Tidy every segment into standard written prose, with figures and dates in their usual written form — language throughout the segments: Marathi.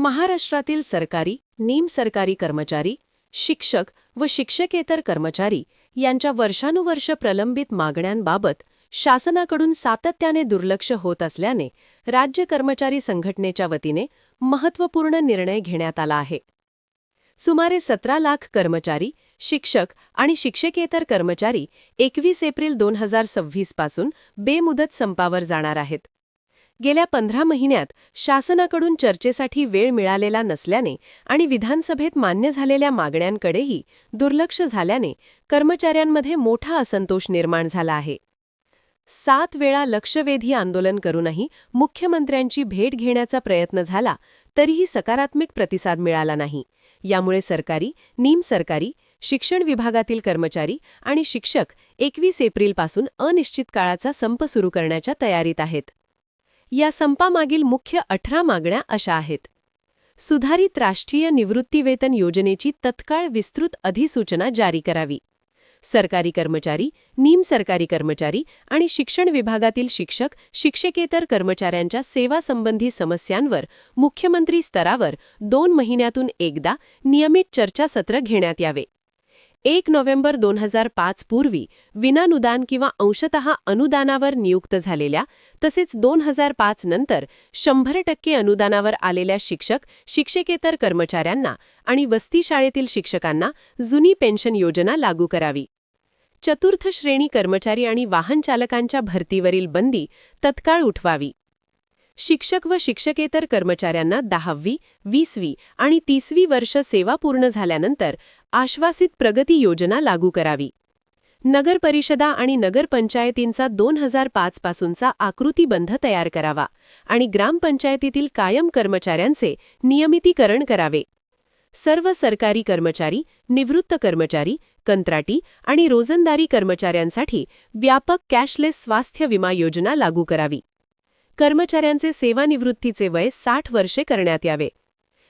महाराष्ट्रातील सरकारी, निमसरकारी कर्मचारी, शिक्षक व शिक्षकेतर कर्मचारी यांच्या वर्षानुवर्ष प्रलंबित मागण्यांबाबत शासनाकडून सातत्याने दुर्लक्ष होत असल्याने राज्य कर्मचारी संघटनेच्या वतीने महत्त्वपूर्ण निर्णय घेण्यात आला आहे. सुमारे 17 लाख कर्मचारी, शिक्षक आणि शिक्षकेतर कर्मचारी 21 एप्रिल 2026 पासून बेमुदत संपावर जाणार आहेत. गेल्या 15 महिन्यात शासनाकडून चर्चेसाठी वेळ मिळालेला नसल्याने आणि विधानसभेत मान्य झालेल्या मागण्यांकडेही दुर्लक्ष झाल्याने कर्मचाऱ्यांमध्ये मोठा असंतोष निर्माण झाला आहे. 7 वेळा लक्षवेधी आंदोलन करूनही मुख्यमंत्र्यांची भेट घेण्याचा प्रयत्न झाला तरीही सकारात्मक प्रतिसाद मिळाला नाही. यामुळे सरकारी, निमसरकारी, शिक्षण विभागातील कर्मचारी आणि शिक्षक 21 एप्रिलपासून अनिश्चित काळाचा संप सुरू करण्याच्या तयारीत आहेत. या संपामागील मुख्य 18 मागण्या अशा आहेत. सुधारित राष्ट्रीय निवृत्तीवेतन योजनेची तत्काळ विस्तृत अधिसूचना जारी करावी. सरकारी कर्मचारी, निमसरकारी कर्मचारी आणि शिक्षण विभागातील शिक्षक, शिक्षकेतर कर्मचाऱ्यांच्या सेवासंबंधी समस्यांवर मुख्यमंत्री स्तरावर 2 महिन्यातून एकदा नियमित चर्चासत्र घेण्यात यावे. 1 नोव्हेंबर 2005 पूर्वी विनानुदान किंवा अंशतः अनुदानावर नियुक्त झालेल्या तसेच 2005 नंतर 100% अनुदानावर आलेल्या शिक्षक, शिक्षकेतर कर्मचाऱ्यांना आणि वसती शाळेतील शिक्षकांना जुनी पेन्शन योजना लागू करावी. चतुर्थ श्रेणी कर्मचारी आणि वाहन चालकांच्या भरतीवरील बंदी तत्काळ उठवावी. शिक्षक व शिक्षकेतर कर्मचाऱ्यांना 10वी, 20वी आणि 30वी वर्ष सेवा पूर्ण झाल्यानंतर आश्वासित प्रगती योजना लागू करावी. नगर परिषदा आणि नगरपंचायतींचा 2005 पासूनचा आकृतीबंध तयार करावा आणि ग्रामपंचायतीतील कायम कर्मचाऱ्यांचे नियमितीकरण करावे. सर्व सरकारी कर्मचारी, निवृत्त कर्मचारी, कंत्राटी आणि रोजंदारी कर्मचाऱ्यांसाठी व्यापक कॅशलेस स्वास्थ्य विमा योजना लागू करावी. कर्मचाऱ्यांचे सेवानिवृत्तीचे वय 60 वर्षे करण्यात यावे.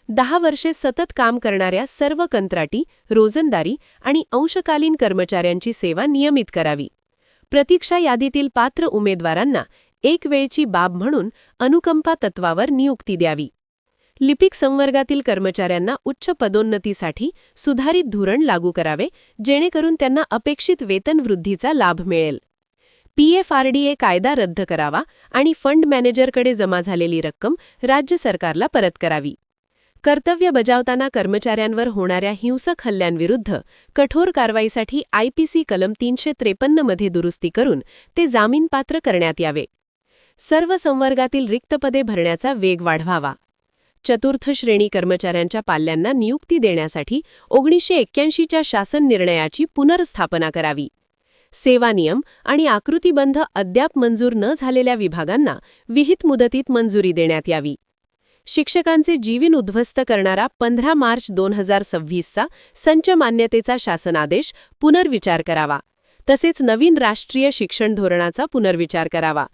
10 वर्षे सतत काम करणाऱ्या सर्व कंत्राटी, रोजंदारी आणि अंशकालीन कर्मचाऱ्यांची सेवा नियमित करावी. प्रतीक्षा यादीतील पात्र उमेदवारांना एक वेळची बाब म्हणून अनुकंपा तत्वावर नियुक्ती द्यावी. लिपिक संवर्गातील कर्मचाऱ्यांना उच्च पदोन्नतीसाठी सुधारित धोरण लागू करावे जेणेकरून त्यांना अपेक्षित वेतन वृद्धीचा लाभ मिळेल. PFRDA कायदा रद्द करावा आणि फंड मॅनेजरकडे जमा झालेली रक्कम राज्य सरकारला परत करावी. कर्तव्य बजावताना कर्मचाऱ्यांवर होणाऱ्या हिंसक हल्ल्यांविरुद्ध कठोर कारवाईसाठी IPC कलम 353 मध्ये दुरुस्ती करून ते जामीनपात्र करण्यात यावे. सर्व संवर्गातील रिक्त पदे भरण्याचा वेग वाढवावा. चतुर्थ श्रेणी कर्मचाऱ्यांच्या पाल्यांना नियुक्ती देण्यासाठी 1981च्या शासन निर्णयाची पुनर्स्थापना करावी. सेवा नियम आणि आकृतीबंध अद्याप मंजूर न झालेल्या विभागांना विहित मुदतीत मंजुरी देण्यात यावी. शिक्षकांचे जीवन उद्ध्वस्त करणारा 15 मार्च 2026चा संच मान्यतेचा शासनादेश पुनर्विचार करावा. तसेच नवीन राष्ट्रीय शिक्षण धोरणाचा पुनर्विचार करावा.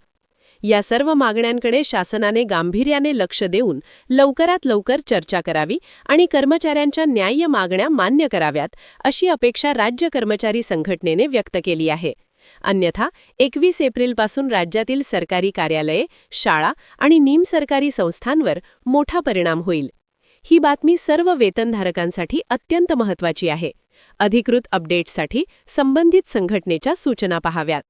या सर्व मागण्यांकडे शासनाने गांभीर्याने लक्ष देऊन लवकरात लवकर चर्चा करावी आणि कर्मचाऱ्यांच्या न्याय्य मागण्या मान्य कराव्यात अशी अपेक्षा राज्य कर्मचारी संघटनेने व्यक्त केली आहे. अन्यथा 21 एप्रिलपासून राज्यातील सरकारी कार्यालये, शाळा आणि निमसरकारी संस्थांवर मोठा परिणाम होईल. ही बातमी सर्व वेतनधारकांसाठी अत्यंत महत्त्वाची आहे. अधिकृत अपडेट्ससाठी संबंधित संघटनेच्या सूचना पाहाव्यात.